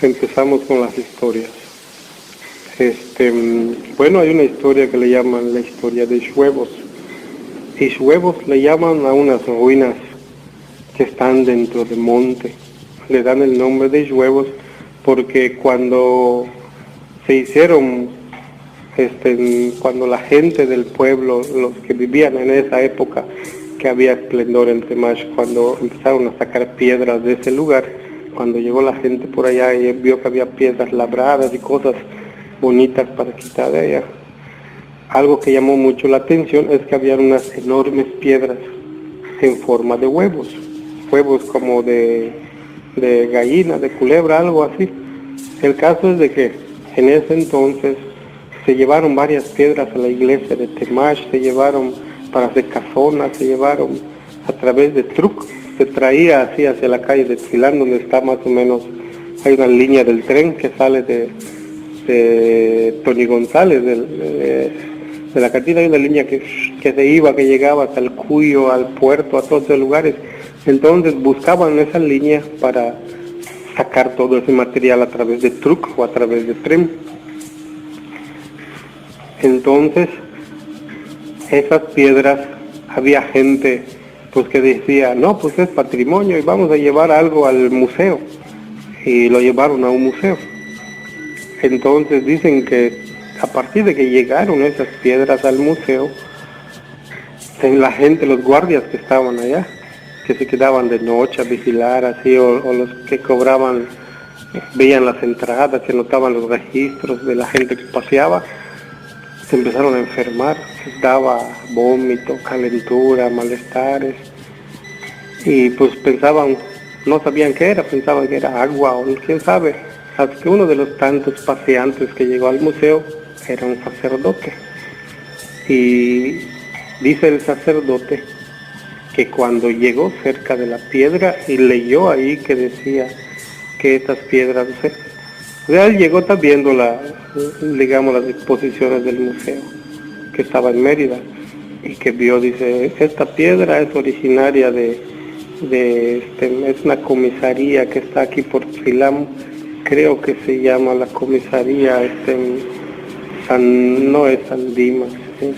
Empezamos con las historias. Bueno, hay una historia que le llaman la historia de Schwebos. Y Schwebos le llaman a unas ruinas que están dentro del monte. Le dan el nombre de Schwebos porque cuando se hicieron, cuando la gente del pueblo, los que vivían en esa época, que había esplendor en Temash, cuando empezaron a sacar piedras de ese lugar, cuando llegó la gente por allá y vio que había piedras labradas y cosas bonitas para quitar de allá, algo que llamó mucho la atención es que había unas enormes piedras en forma de huevos como de gallina, de culebra, algo así. El caso es de que en ese entonces se llevaron varias piedras a la iglesia de Temash, se llevaron para hacer casonas, se llevaron a través de truck, se traía así hacia la calle de Tfilán, donde está más o menos, hay una línea del tren que sale de Tony González, de la cantina, hay una línea que que llegaba hasta el Cuyo, al puerto, a todos esos lugares. Entonces buscaban esa línea para sacar todo ese material a través de truck o a través de tren. Entonces, esas piedras, había gente pues que decía, no, pues es patrimonio y vamos a llevar algo al museo. Y lo llevaron a un museo. Entonces dicen que a partir de que llegaron esas piedras al museo, la gente, los guardias que estaban allá, que se quedaban de noche a vigilar así, o los que cobraban, veían las entradas, se notaban los registros de la gente que paseaba, se empezaron a enfermar, les daba vómito, calentura, malestares, y pues pensaban, no sabían qué era, pensaban que era agua o quién sabe, hasta que uno de los tantos paseantes que llegó al museo era un sacerdote. Y dice el sacerdote que cuando llegó cerca de la piedra y leyó ahí que decía que estas piedras, él llegó también viendo digamos, las exposiciones del museo que estaba en Mérida y que vio, dice, esta piedra es originaria es una comisaría que está aquí por Tfilam, creo que se llama la comisaría, no es San Dimas, es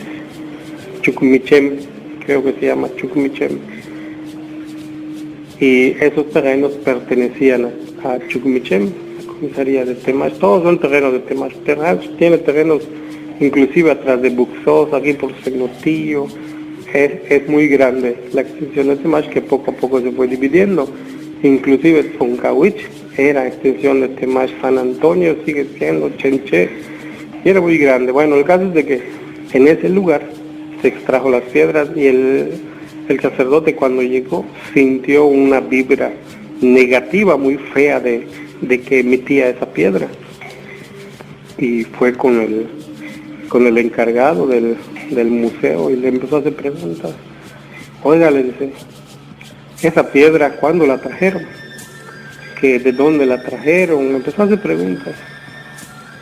Chucmichem, creo que se llama Chucmichem. Y esos terrenos pertenecían a Chucmichem, la comisaría de Temash, todos son terrenos de Temash. Temash tiene terrenos inclusive atrás de Buxos, aquí por Segnotillo. Es muy grande la extensión de Temash, que poco a poco se fue dividiendo. Inclusive Tzoncahuich era extensión de Temash, San Antonio sigue siendo Chenché, y era muy grande. Bueno, el caso es de que en ese lugar se extrajo las piedras y el sacerdote cuando llegó sintió una vibra negativa muy fea de que emitía esa piedra, y fue con el encargado del museo y le empezó a hacer preguntas. Oiga, le dice, esa piedra, ¿cuándo la trajeron? ¿Que de dónde la trajeron? Empezó a hacer preguntas.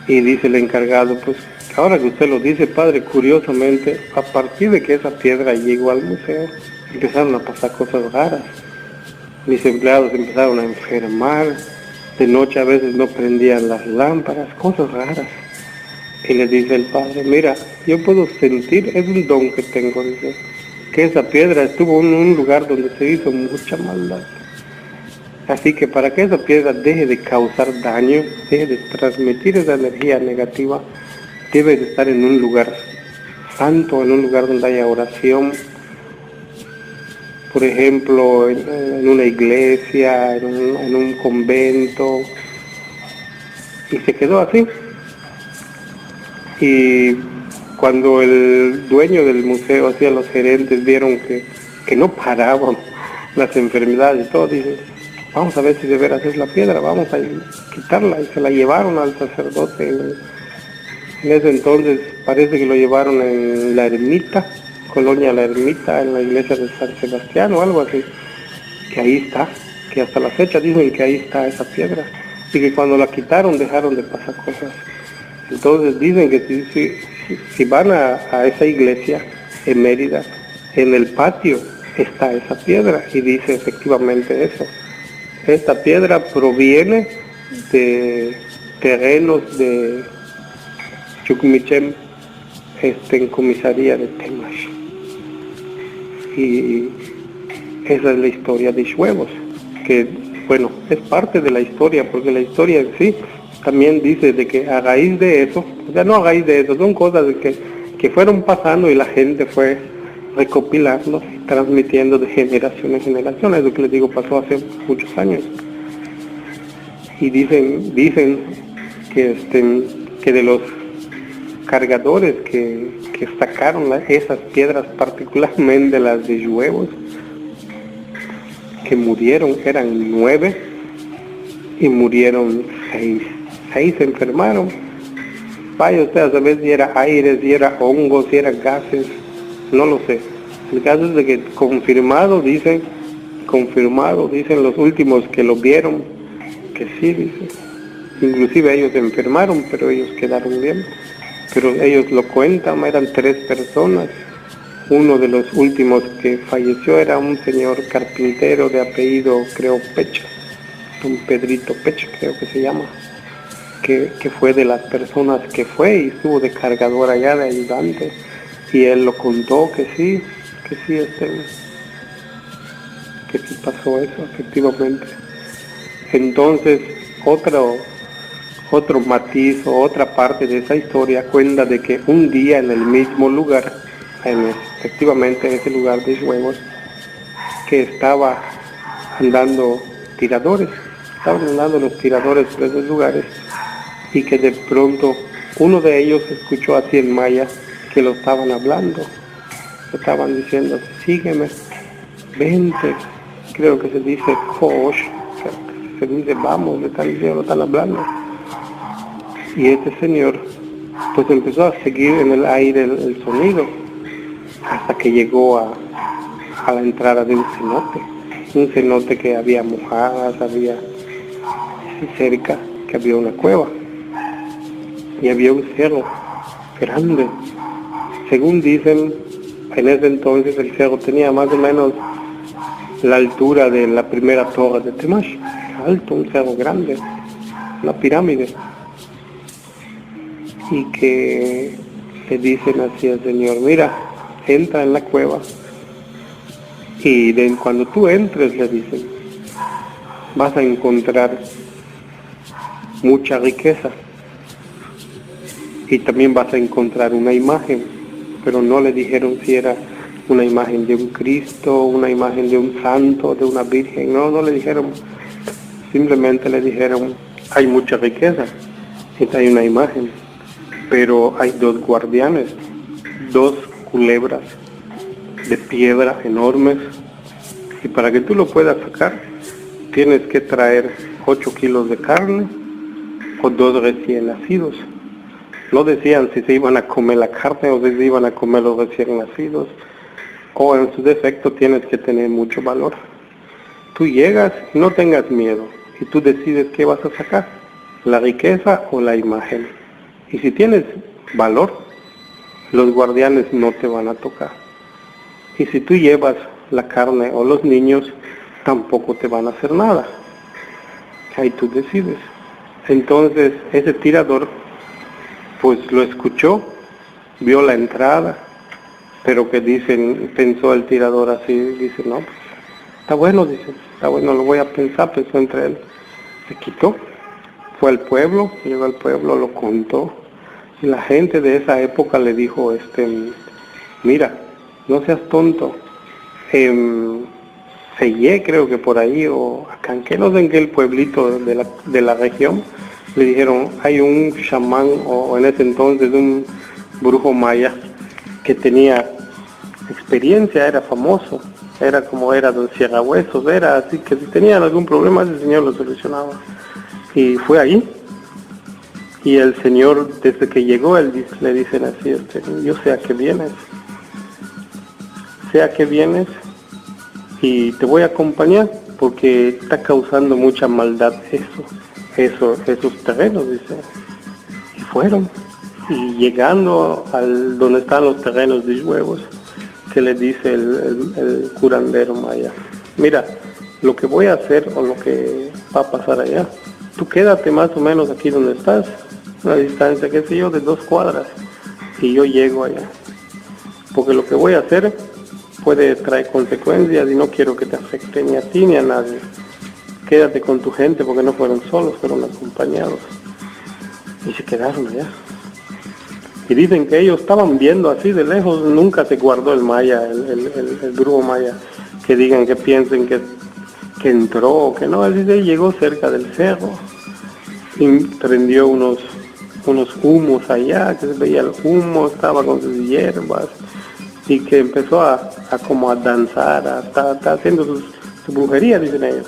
Y dice el encargado, pues ahora que usted lo dice, padre, curiosamente, a partir de que esa piedra llegó al museo, empezaron a pasar cosas raras. Mis empleados empezaron a enfermar, de noche a veces no prendían las lámparas, cosas raras. Y le dice el padre, mira, yo puedo sentir, es un don que tengo, dice, que esa piedra estuvo en un lugar donde se hizo mucha maldad. Así que para que esa piedra deje de causar daño, deje de transmitir esa energía negativa, debe de estar en un lugar santo, en un lugar donde haya oración, por ejemplo, en una iglesia, en un convento. Y se quedó así. Y cuando el dueño del museo, así, los gerentes vieron que no paraban las enfermedades y todo, dicen, vamos a ver si de veras es la piedra, vamos a quitarla. Y se la llevaron al sacerdote. En ese entonces parece que lo llevaron en la ermita, Colonia La Ermita, en la iglesia de San Sebastián o algo así, que ahí está, que hasta la fecha dicen que ahí está esa piedra, y que cuando la quitaron dejaron de pasar cosas. Entonces dicen que si van a esa iglesia en Mérida, en el patio está esa piedra, y dice efectivamente eso. Esta piedra proviene de terrenos de Chucmichem en comisaría de Temash. Y esa es la historia de Huevos, que bueno, es parte de la historia, porque la historia en sí también dice de que a raíz de eso, o sea, no a raíz de eso, son cosas que fueron pasando y la gente fue recopilando y transmitiendo de generación en generación. Es lo que les digo, pasó hace muchos años. Y dicen que de los cargadores que sacaron esas piedras, particularmente las de Huevos, que murieron, eran 9 y murieron 6. 6 se enfermaron. Vaya usted a saber si era aire, si era hongos, si eran gases, no lo sé. El caso es de que confirmado dicen los últimos que lo vieron, que sí, dicen. Inclusive ellos se enfermaron, pero ellos quedaron bien. Pero ellos lo cuentan, eran 3 personas. Uno de los últimos que falleció era un señor carpintero de apellido, creo, Pecha, don Pedrito Pecha, creo que se llama, que fue de las personas que fue y estuvo de cargador allá, de ayudante, y él lo contó que sí pasó eso, efectivamente. Entonces, otro matiz o otra parte de esa historia cuenta de que un día en el mismo lugar, efectivamente en ese lugar de Huevos, que estaban andando los tiradores por esos lugares, y que de pronto uno de ellos escuchó así en maya que lo estaban hablando, lo estaban diciendo, sígueme, vente, creo que se dice Kosh, se dice vamos, le están diciendo, lo están hablando. Y este señor pues empezó a seguir en el aire el sonido hasta que llegó a la entrada de un cenote que había mojadas, había cerca, que había una cueva y había un cerro grande. Según dicen, en ese entonces el cerro tenía más o menos la altura de la primera torre de Temash, alto, un cerro grande, una pirámide. Y que le dicen así al señor, mira, entra en la cueva y cuando tú entres, le dicen, vas a encontrar mucha riqueza y también vas a encontrar una imagen, pero no le dijeron si era una imagen de un Cristo, una imagen de un santo, de una virgen, no le dijeron, simplemente le dijeron, hay mucha riqueza, y hay una imagen, pero hay 2 guardianes, 2 culebras de piedra enormes, y para que tú lo puedas sacar tienes que traer 8 kilos de carne o 2 recién nacidos. No decían si se iban a comer la carne o si se iban a comer los recién nacidos, o en su defecto tienes que tener mucho valor. Tú llegas y no tengas miedo y tú decides qué vas a sacar, la riqueza o la imagen. Y si tienes valor, los guardianes no te van a tocar. Y si tú llevas la carne o los niños, tampoco te van a hacer nada. Ahí tú decides. Entonces ese tirador pues lo escuchó, vio la entrada, pero que pensó el tirador así, dice, no, pues, está bueno, lo voy a pensar, pensó entre él. Se quitó, fue al pueblo, llegó al pueblo, lo contó, y la gente de esa época le dijo, mira, no seas tonto, Sellé, creo que por ahí, o Acanqué, no sé en qué el pueblito de la región, le dijeron, hay un chamán, o en ese entonces un brujo maya, que tenía experiencia, era famoso, era como era don Cierrahuesos, era así que si tenían algún problema, ese señor lo solucionaba. Y fue ahí, y el señor, desde que llegó, le dicen así, yo sé a qué vienes, y te voy a acompañar, porque está causando mucha maldad esos terrenos, dice. Y fueron, y llegando donde están los terrenos de Huevos, que le dice el curandero maya, mira, lo que voy a hacer o lo que va a pasar allá tú quédate más o menos aquí donde estás, una distancia, qué sé yo, de 2 cuadras, y yo llego allá. Porque lo que voy a hacer puede traer consecuencias y no quiero que te afecte ni a ti ni a nadie. Quédate con tu gente, porque no fueron solos, fueron acompañados. Y se quedaron allá. Y dicen que ellos estaban viendo así de lejos, nunca se guardó el maya, el grupo maya, que digan, que piensen que entró, que no. Él dice, llegó cerca del cerro y prendió unos humos allá, que se veía el humo, estaba con sus hierbas, y que empezó a como a danzar, está haciendo su brujería, dicen ellos.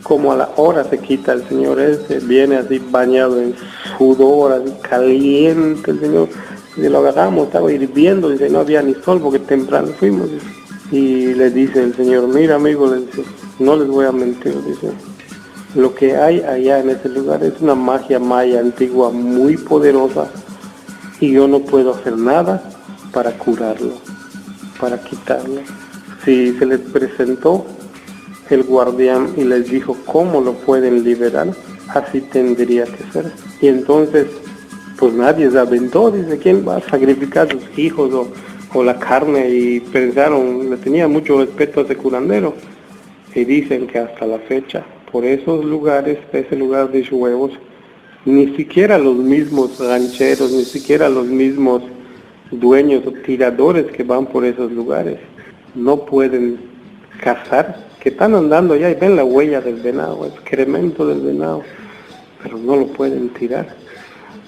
Como a la hora se quita el señor ese, viene así bañado en sudor, así caliente el señor. Y lo agarramos, estaba hirviendo, dice, no había ni sol porque temprano fuimos. Dice. Y le dice el señor, mira amigo, le dice, no les voy a mentir, dice, lo que hay allá en ese lugar es una magia maya antigua muy poderosa y yo no puedo hacer nada para curarlo, para quitarlo. Si se les presentó el guardián y les dijo cómo lo pueden liberar, así tendría que ser. Y entonces, pues nadie se aventó, dice, ¿quién va a sacrificar a sus hijos o la carne? Y pensaron, le tenía mucho respeto a ese curandero. Y dicen que hasta la fecha, por esos lugares, ese lugar de Huevos, ni siquiera los mismos rancheros, ni siquiera los mismos dueños o tiradores que van por esos lugares, no pueden cazar, que están andando allá y ven la huella del venado, el excremento del venado, pero no lo pueden tirar.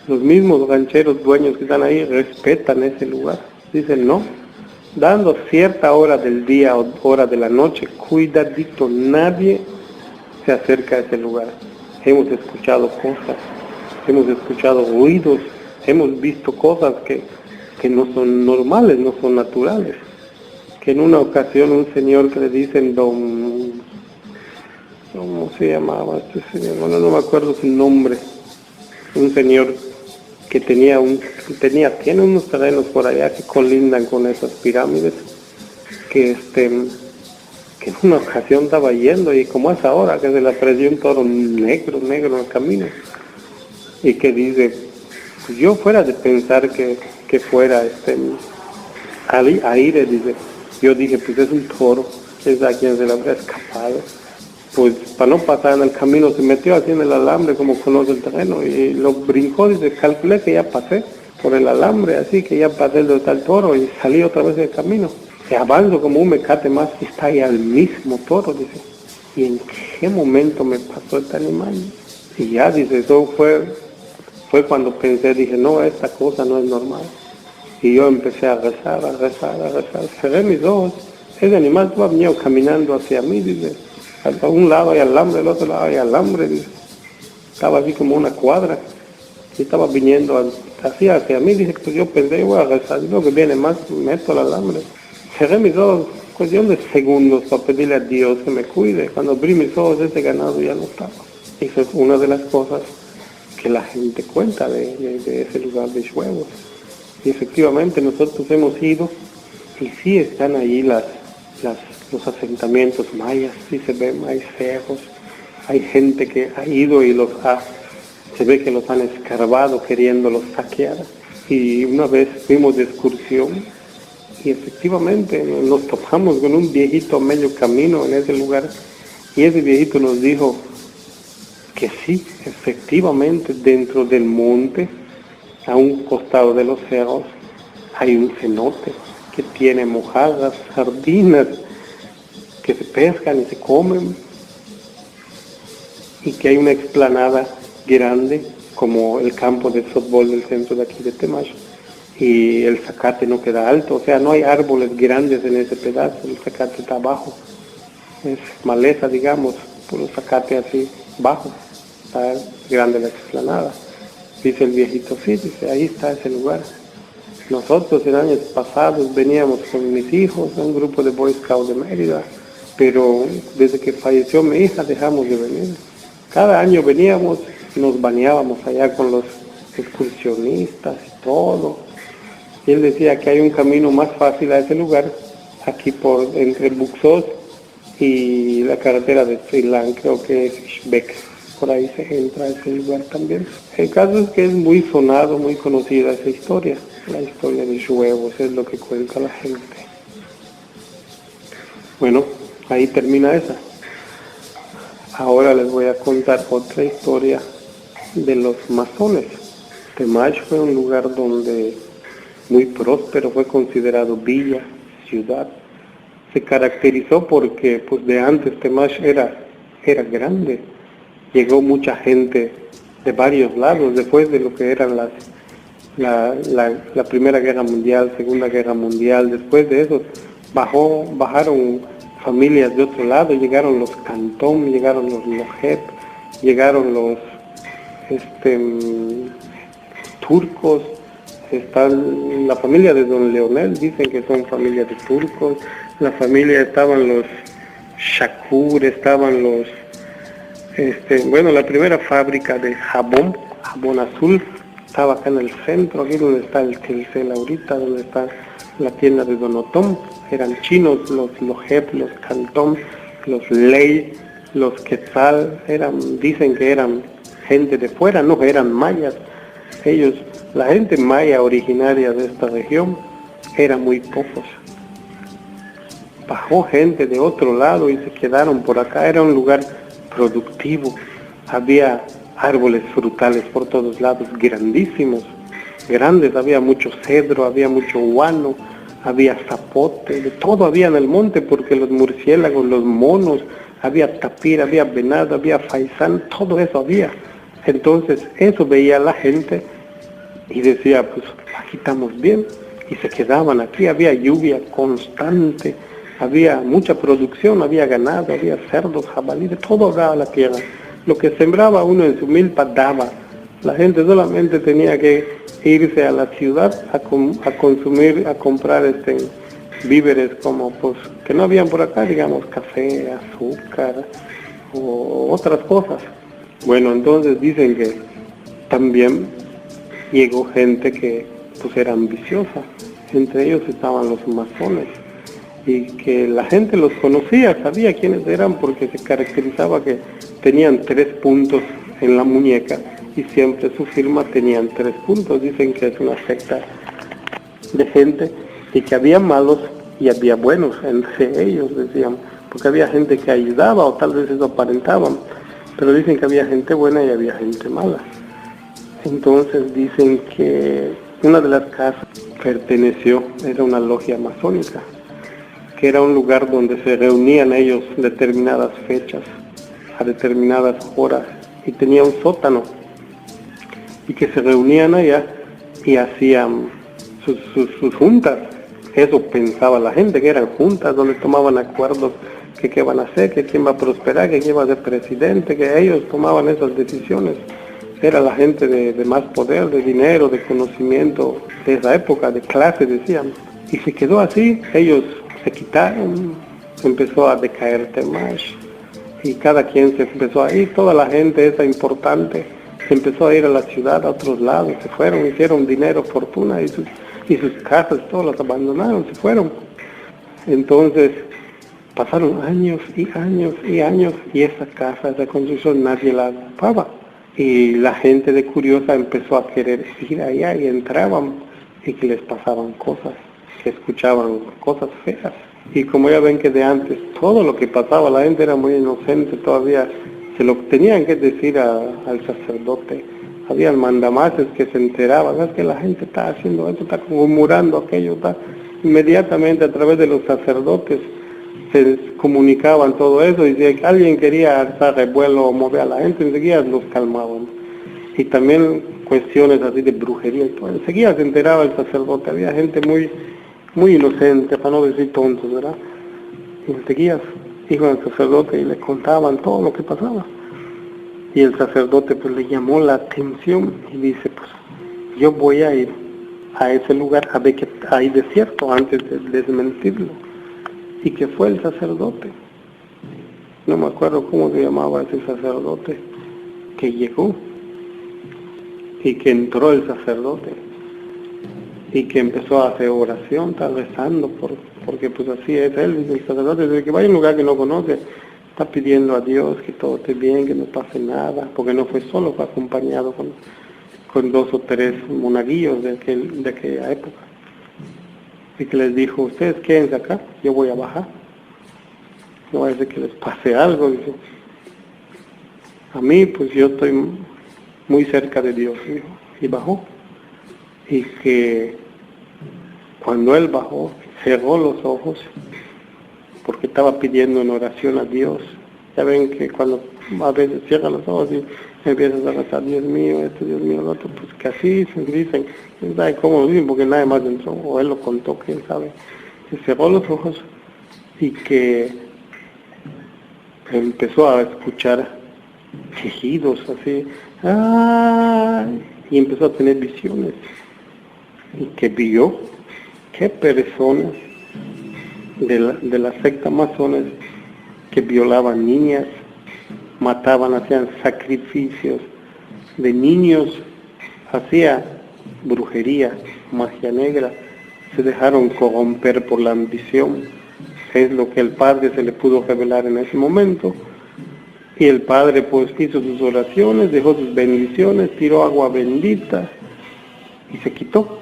Los mismos rancheros dueños que están ahí respetan ese lugar, dicen no, dando cierta hora del día o hora de la noche, cuidadito, nadie se acerca a ese lugar. Hemos escuchado cosas, hemos escuchado ruidos, hemos visto cosas que no son normales, no son naturales. Que en una ocasión un señor que le dicen ¿cómo se llamaba este señor? Bueno, no me acuerdo su nombre. Un señor que tiene unos terrenos por allá que colindan con esas pirámides, que en una ocasión estaba yendo y como es ahora que se le apareció un toro negro en el camino, y que dice, pues yo fuera de pensar que fuera aire, dice, yo dije, pues es un toro, es a quien se le habría escapado. Pues para no pasar en el camino se metió así en el alambre, como conoce el terreno, y lo brincó, dice, calculé que ya pasé por el alambre, así que ya pasé donde está el toro y salí otra vez del camino. Y avanzo como un mecate más y está ahí al mismo toro, dice. ¿Y en qué momento me pasó este animal? Y ya, dice, eso fue cuando pensé, dije, no, esta cosa no es normal. Y yo empecé a rezar, cerré mis ojos, ese animal estaba venido caminando hacia mí, dice, a un lado hay alambre, al otro lado hay alambre, dice, estaba así como una cuadra, y estaba viniendo hacia mí, dice, pues yo pensé, voy a rezar, y luego que viene más, meto el alambre, cerré mis ojos, cuestión de segundos para pedirle a Dios que me cuide, cuando abrí mis ojos ese ganado ya no estaba. Eso es una de las cosas que la gente cuenta de ese lugar de Huevos. Y efectivamente nosotros hemos ido y sí están ahí los asentamientos mayas, sí se ven, hay cerros, hay gente que ha ido y se ve que los han escarbado queriéndolos saquear. Y una vez fuimos de excursión y efectivamente nos topamos con un viejito a medio camino en ese lugar y ese viejito nos dijo que sí, efectivamente dentro del monte, a un costado de los cerros, hay un cenote que tiene mojarras, sardinas, que se pescan y se comen, y que hay una explanada grande, como el campo de fútbol del centro de aquí de Temash, y el zacate no queda alto, o sea, no hay árboles grandes en ese pedazo, el zacate está abajo, es maleza, digamos, por el zacate así bajo, está grande la explanada. Dice el viejito, sí, dice, ahí está ese lugar. Nosotros en años pasados veníamos con mis hijos, un grupo de Boy Scouts de Mérida, pero desde que falleció mi hija dejamos de venir. Cada año veníamos y nos bañábamos allá con los excursionistas y todo. Y él decía que hay un camino más fácil a ese lugar, aquí entre Buxos y la carretera de Sri Lanka, creo que es Shbek. por ahí se entra a ese lugar también. El caso es que es muy sonado, muy conocida esa historia, la historia de huevos, es lo que cuenta la gente. Bueno, ahí termina esa. Ahora les voy a contar otra historia de los masones. Temash fue un lugar donde muy próspero, fue considerado villa, ciudad. Se caracterizó porque pues de antes Temash era grande. Llegó mucha gente de varios lados, después de lo que eran la Primera Guerra Mundial, Segunda Guerra Mundial. Después de eso bajaron familias de otro lado, llegaron los Cantón, llegaron los Lojeb, llegaron los turcos. Está la familia de Don Leonel, dicen que son familia de turcos. La familia, estaban los Shakur, estaban los la primera fábrica de jabón azul, estaba acá en el centro, aquí donde está el Telcel ahorita, donde está la tienda de Don Otón. Eran chinos, los Lojeb, los Cantón, los Ley, los Quetzal, dicen que eran gente de fuera, no, eran mayas. La gente maya originaria de esta región era muy pocos. Bajó gente de otro lado y se quedaron por acá. Era un lugar productivo, había árboles frutales por todos lados, grandísimos, grandes, había mucho cedro, había mucho guano, había zapote, de todo había en el monte, porque los murciélagos, los monos, había tapir, había venado, había faisán, todo eso había. Entonces eso veía la gente y decía, pues aquí estamos bien, y se quedaban aquí. Había lluvia constante, había mucha producción, había ganado, había cerdos, jabalíes, todo daba la tierra. Lo que sembraba uno en su milpa daba. La gente solamente tenía que irse a la ciudad a consumir, a comprar víveres como pues que no habían por acá, digamos café, azúcar o otras cosas. Bueno, entonces dicen que también llegó gente que pues era ambiciosa. Entre ellos estaban los masones, y que la gente los conocía, sabía quiénes eran, porque se caracterizaba que tenían 3 puntos en la muñeca y siempre su firma tenían 3 puntos. Dicen que es una secta de gente y que había malos y había buenos entre ellos, decían, porque había gente que ayudaba, o tal vez eso aparentaban, pero dicen que había gente buena y había gente mala. Entonces dicen que una de las casas era una logia masónica, que era un lugar donde se reunían ellos determinadas fechas, a determinadas horas, y tenía un sótano, y que se reunían allá y hacían sus juntas. Eso pensaba la gente, que eran juntas donde tomaban acuerdos, que qué van a hacer, que quién va a prosperar, que quién va a ser presidente, que ellos tomaban esas decisiones. Era la gente de más poder, de dinero, de conocimiento, de esa época, de clase, decían. Y se quedó así, ellos se quitaron, empezó a decaer Temash, y cada quien se empezó a ir, toda la gente esa importante se empezó a ir a la ciudad, a otros lados, se fueron, hicieron dinero, fortuna, y sus casas, todas las abandonaron, se fueron. Entonces pasaron años y años y años, y esa casa, esa construcción, nadie la ocupaba. Y la gente de curiosa empezó a querer ir allá, y entraban y que les pasaban cosas, que escuchaban cosas feas. Y como ya ven que de antes todo lo que pasaba, la gente era muy inocente, todavía se lo tenían que decir al sacerdote. Había mandamases que se enteraban, es que la gente está haciendo esto, está murmurando aquello, está. Inmediatamente a través de los sacerdotes se comunicaban todo eso, y si alguien quería alzar revuelo o mover a la gente, enseguida los calmaban. Y también cuestiones así de brujería y todo, enseguida se enteraba el sacerdote. Había gente muy inocente, para no decir tontos, ¿verdad? Y enseguida iban al sacerdote y le contaban todo lo que pasaba. Y el sacerdote pues le llamó la atención y dice, pues yo voy a ir a ese lugar a ver que hay desierto antes de desmentirlo. Y que fue el sacerdote, no me acuerdo cómo se llamaba ese sacerdote, que llegó y que entró el sacerdote y que empezó a hacer oración, está rezando, porque pues así es él, dice el sacerdote, desde que vaya a un lugar que no conoce, está pidiendo a Dios que todo esté bien, que no pase nada, porque no fue solo, fue acompañado con 2 o 3 monaguillos de aquella época. Y que les dijo, ustedes quédense acá, yo voy a bajar. No vaya a ser que les pase algo, dice. A mí, pues yo estoy muy cerca de Dios, dijo. Y bajó. Y que cuando él bajó, cerró los ojos, porque estaba pidiendo en oración a Dios. Ya ven que cuando a veces cierran los ojos y empiezas a rezar, Dios mío, esto, Dios mío, lo otro, pues que así se dicen, quién sabe cómo lo dicen, porque nadie más entró, o él lo contó, quién sabe. Se cerró los ojos y que empezó a escuchar quejidos así, ¡ay! Y empezó a tener visiones, y que vio que personas de la secta masones que violaban niñas, mataban, hacían sacrificios de niños, hacía brujería, magia negra, se dejaron corromper por la ambición. Es lo que el padre se le pudo revelar en ese momento, y el padre pues hizo sus oraciones, dejó sus bendiciones, tiró agua bendita y se quitó.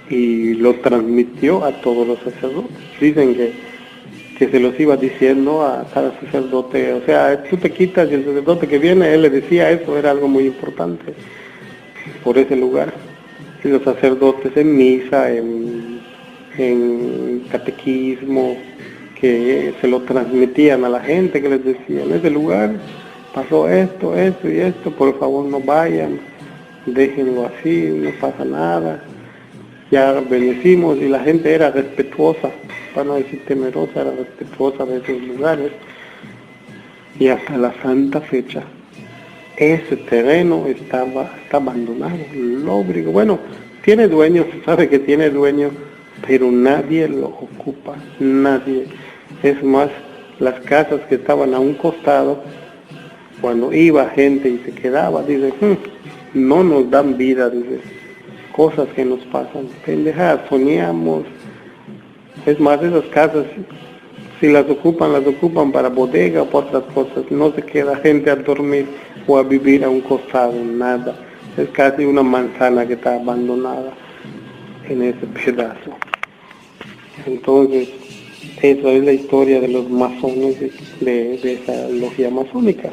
Y lo transmitió a todos los sacerdotes. Dicen que se los iba diciendo a cada sacerdote, o sea, tú te quitas y el sacerdote que viene, él le decía eso, era algo muy importante por ese lugar. Y los sacerdotes en misa, en catequismo, que se lo transmitían a la gente, que les decían, en ese lugar pasó esto, esto y esto, por favor no vayan, déjenlo así, no pasa nada. Ya bendecimos, y la gente era respetuosa, para no decir temerosa, era respetuosa de esos lugares. Y hasta la santa fecha, ese terreno está abandonado, lóbrego. Bueno, tiene dueño, se sabe que tiene dueño, pero nadie lo ocupa, nadie. Es más, las casas que estaban a un costado, cuando iba gente y se quedaba, dice, no nos dan vida, dice, cosas que nos pasan, pendejadas, soñamos. Es más, esas casas, si las ocupan para bodega o para otras cosas, no se queda gente a dormir o a vivir a un costado, nada. Es casi una manzana que está abandonada en ese pedazo. Entonces, esa es la historia de los masones, de esa logia masónica.